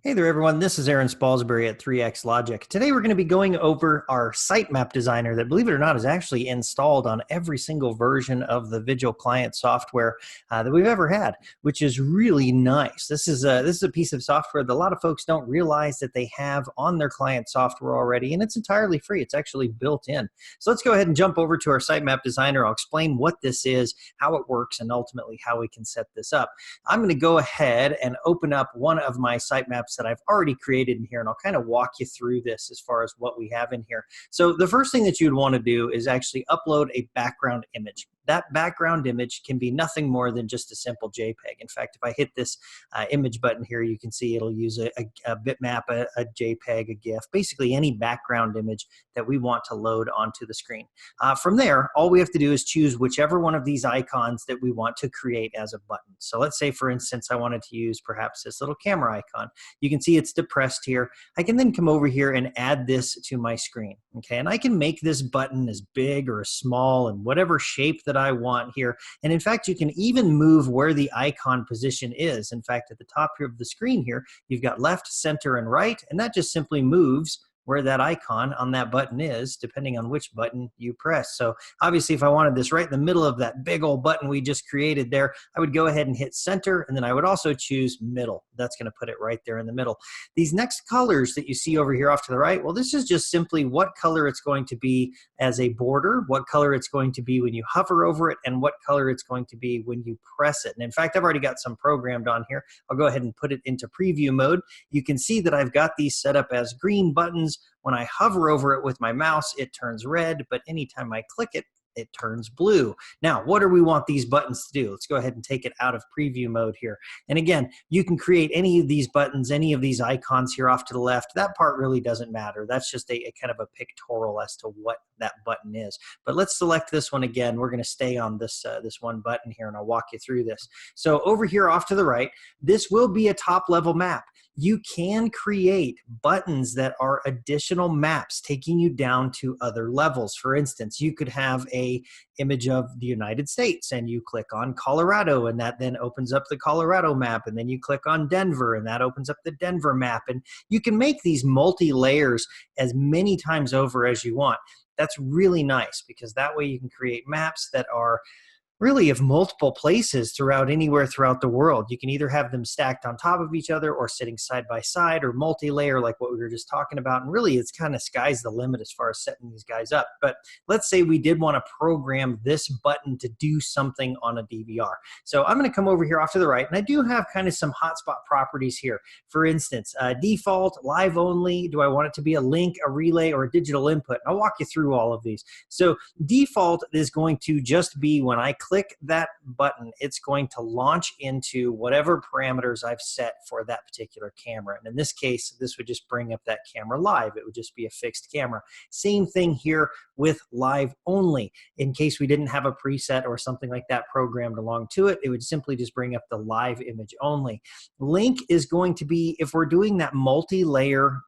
Hey there, everyone. This is Aaron Spalsbury at 3X Logic. Today, we're going to be going over our SiteMap designer that, believe it or not, is actually installed on every single version of the Visual Client software that we've ever had, which is really nice. This is a piece of software that a lot of folks don't realize that they have on their client software already, and it's entirely free. It's actually built in. So let's go ahead and jump over to our SiteMap designer. I'll explain what this is, how it works, and ultimately how we can set this up. I'm going to go ahead and open up one of my sitemaps that I've already created in here, and I'll kind of walk you through this as far as what we have in here. So the first thing that you'd want to do is actually upload a background image. That background image can be nothing more than just a simple JPEG. In fact, if I hit this image button here, you can see it'll use a bitmap, a JPEG, a GIF, basically any background image that we want to load onto the screen. From there, all we have to do is choose whichever one of these icons that we want to create as a button. So let's say, for instance, I wanted to use perhaps this little camera icon. You can see it's depressed here. I can then come over here and add this to my screen. Okay, and I can make this button as big or as small and whatever shape that I want here. And in fact, you can even move where the icon position is. In fact, at the top here of the screen here, you've got left, center, and right, and that just simply moves where that icon on that button is, depending on which button you press. So obviously, if I wanted this right in the middle of that big old button we just created there, I would go ahead and hit center, and then I would also choose middle. That's going to put it right there in the middle. These next colors that you see over here off to the right, well, this is just simply what color it's going to be as a border, what color it's going to be when you hover over it, and what color it's going to be when you press it. And in fact, I've already got some programmed on here. I'll go ahead and put it into preview mode. You can see that I've got these set up as green buttons. When I hover over it with my mouse, it turns red, but anytime I click it, it turns blue. Now, what do we want these buttons to do? Let's go ahead and take it out of preview mode here. And again, you can create any of these buttons, any of these icons here off to the left. That part really doesn't matter. That's just a kind of a pictorial as to what that button is. But let's select this one again. We're going to stay on this, this one button here, and I'll walk you through this. So over here off to the right, this will be a top-level map. You can create buttons that are additional maps taking you down to other levels. For instance, you could have a image of the United States and you click on Colorado, and that then opens up the Colorado map, and then you click on Denver and that opens up the Denver map. And you can make these multi-layers as many times over as you want. That's really nice because that way you can create maps that are really of multiple places anywhere throughout the world. You can either have them stacked on top of each other or sitting side by side or multi-layer like what we were just talking about. And really it's kind of sky's the limit as far as setting these guys up. But let's say we did want to program this button to do something on a DVR. So I'm going to come over here off to the right, and I do have kind of some hotspot properties here. For instance, default, live only. Do I want it to be a link, a relay, or a digital input? I'll walk you through all of these. So default is going to just be when I click that button, it's going to launch into whatever parameters I've set for that particular camera. And in this case, this would just bring up that camera live. It would just be a fixed camera. Same thing here with live only. In case we didn't have a preset or something like that programmed along to it, it would simply just bring up the live image only. Link is going to be, if we're doing that multi-layer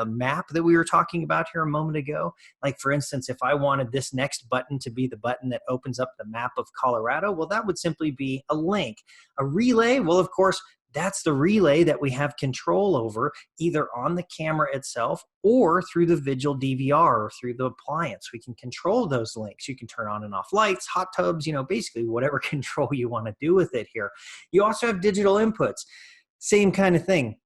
map that we were talking about here a moment ago, like for instance, if I wanted this next button to be the button that opens up the map of Colorado, well, that would simply be a link. A relay, well, of course, that's the relay that we have control over either on the camera itself or through the Visual DVR or through the appliance. We can control those links. You can turn on and off lights, hot tubs, you know, basically whatever control you want to do with it here. You also have digital inputs. Same kind of thing.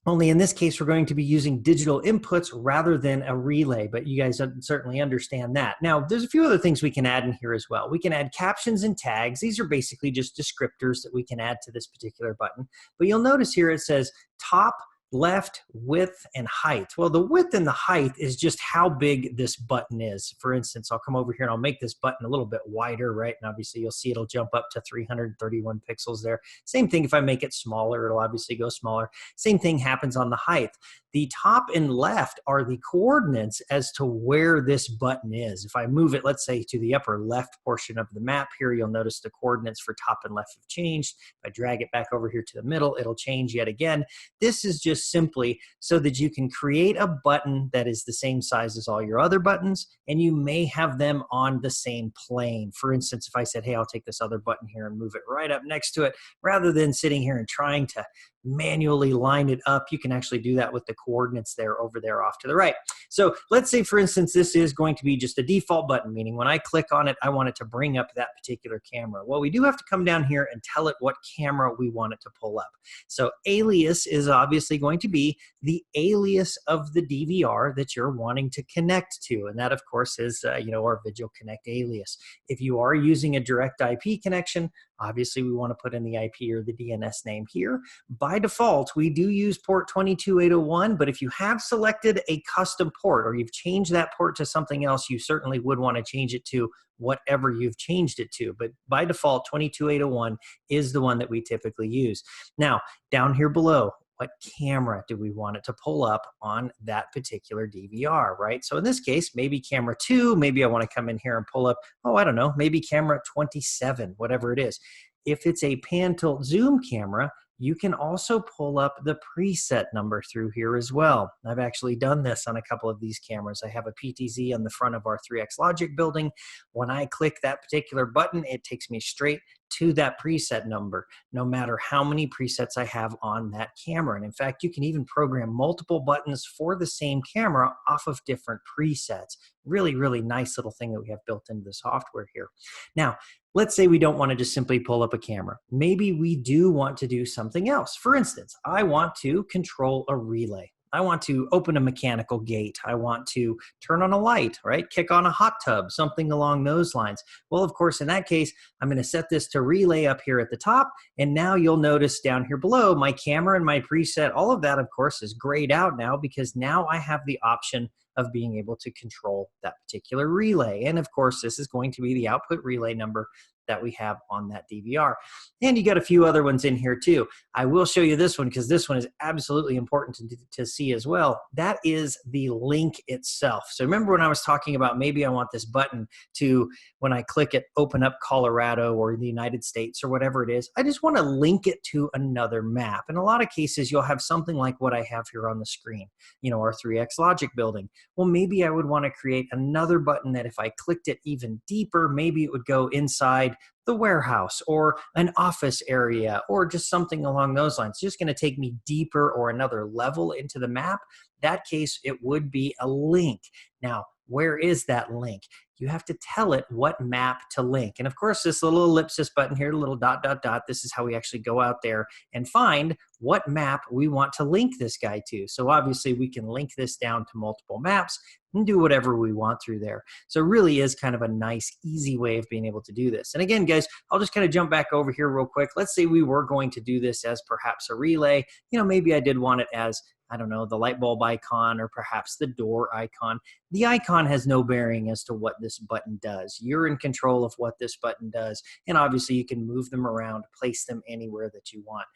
Only in this case, we're going to be using digital inputs rather than a relay, but you guys certainly understand that. Now, there's a few other things we can add in here as well. We can add captions and tags. These are basically just descriptors that we can add to this particular button. But you'll notice here it says top, left, width, and height. Well, the width and the height is just how big this button is. For instance, I'll come over here and I'll make this button a little bit wider, right? And obviously you'll see it'll jump up to 331 pixels there. Same thing if I make it smaller, it'll obviously go smaller. Same thing happens on the height. The top and left are the coordinates as to where this button is. If I move it, let's say, to the upper left portion of the map here, you'll notice the coordinates for top and left have changed. If I drag it back over here to the middle, it'll change yet again. This is just just simply so that you can create a button that is the same size as all your other buttons, and you may have them on the same plane. For instance, if I said, hey, I'll take this other button here and move it right up next to it, rather than sitting here and trying to manually line it up, you can actually do that with the coordinates there over there off to the right. So let's say, for instance, this is going to be just a default button, meaning when I click on it, I want it to bring up that particular camera. Well, we do have to come down here and tell it what camera we want it to pull up. So alias is obviously going to be the alias of the DVR that you're wanting to connect to. And that, of course, is our Vigil Connect alias. If you are using a direct IP connection, obviously we want to put in the IP or the DNS name here. By default, we do use port 22801, but if you have selected a custom port or you've changed that port to something else, you certainly would want to change it to whatever you've changed it to. But by default, 22801 is the one that we typically use. Now, down here below, what camera do we want it to pull up on that particular DVR, right? So in this case, maybe camera 2, maybe I want to come in here and pull up, I don't know, maybe camera 27, whatever it is. If it's a pan tilt zoom camera, you can also pull up the preset number through here as well. I've actually done this on a couple of these cameras. I have a PTZ on the front of our 3xLogic building. When I click that particular button, it takes me straight to that preset number, no matter how many presets I have on that camera. And in fact, you can even program multiple buttons for the same camera off of different presets. Really, really nice little thing that we have built into the software here. Now, let's say we don't want to just simply pull up a camera. Maybe we do want to do something else. For instance, I want to control a relay. I want to open a mechanical gate. I want to turn on a light, right? Kick on a hot tub, something along those lines. Well, of course, in that case, I'm going to set this to relay up here at the top. And now you'll notice down here below, my camera and my preset, all of that, of course, is grayed out now because now I have the option of being able to control that particular relay. And of course, this is going to be the output relay number that we have on that DVR. And you got a few other ones in here too. I will show you this one because this one is absolutely important to see as well. That is the link itself. So remember when I was talking about maybe I want this button to, when I click it, open up Colorado or the United States or whatever it is, I just want to link it to another map. In a lot of cases, you'll have something like what I have here on the screen, our 3xLogic building. Well, maybe I would want to create another button that if I clicked it even deeper, maybe it would go inside the warehouse or an office area or just something along those lines. It's just going to take me deeper or another level into the map. That case, it would be a link. Now, where is that link? You have to tell it what map to link. And of course, this little ellipsis button here, little dot, dot, dot, this is how we actually go out there and find what map we want to link this guy to. So obviously we can link this down to multiple maps and do whatever we want through there. So it really is kind of a nice, easy way of being able to do this. And again, guys, I'll just kind of jump back over here real quick. Let's say we were going to do this as perhaps a relay. Maybe I did want it as, I don't know, the light bulb icon or perhaps the door icon. The icon has no bearing as to what this button does. You're in control of what this button does. And obviously you can move them around, place them anywhere that you want.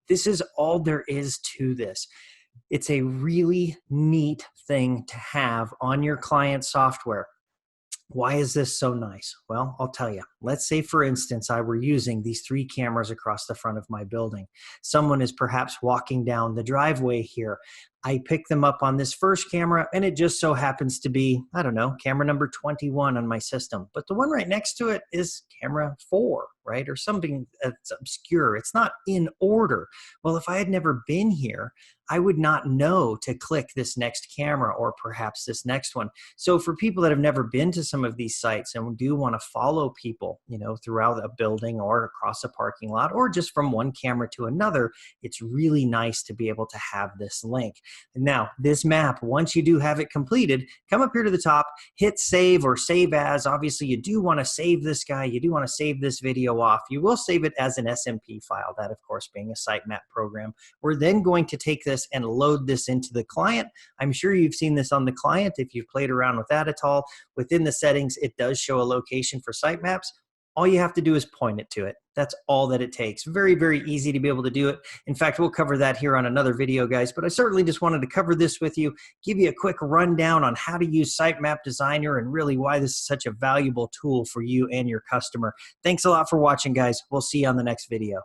This is all there is to this. It's a really neat thing to have on your client software. Why is this so nice? Well, I'll tell you. Let's say, for instance, I were using these 3 cameras across the front of my building. Someone is perhaps walking down the driveway here. I pick them up on this first camera, and it just so happens to be, I don't know, camera number 21 on my system. But the one right next to it is camera 4, right? Or something that's obscure. It's not in order. Well, if I had never been here, I would not know to click this next camera or perhaps this next one. So for people that have never been to some of these sites and do want to follow people, throughout a building or across a parking lot or just from one camera to another, it's really nice to be able to have this link. Now, this map, once you do have it completed, come up here to the top, hit save or save as. Obviously, you do want to save this guy. You do want to save this video off. You will save it as an SMP file, that, of course, being a SiteMap program. We're then going to take this and load this into the client. I'm sure you've seen this on the client if you've played around with that at all. Within the settings, it does show a location for sitemaps. All you have to do is point it to it. That's all that it takes. Very, very easy to be able to do it. In fact, we'll cover that here on another video, guys, but I certainly just wanted to cover this with you, give you a quick rundown on how to use SiteMap Designer and really why this is such a valuable tool for you and your customer. Thanks a lot for watching, guys. We'll see you on the next video.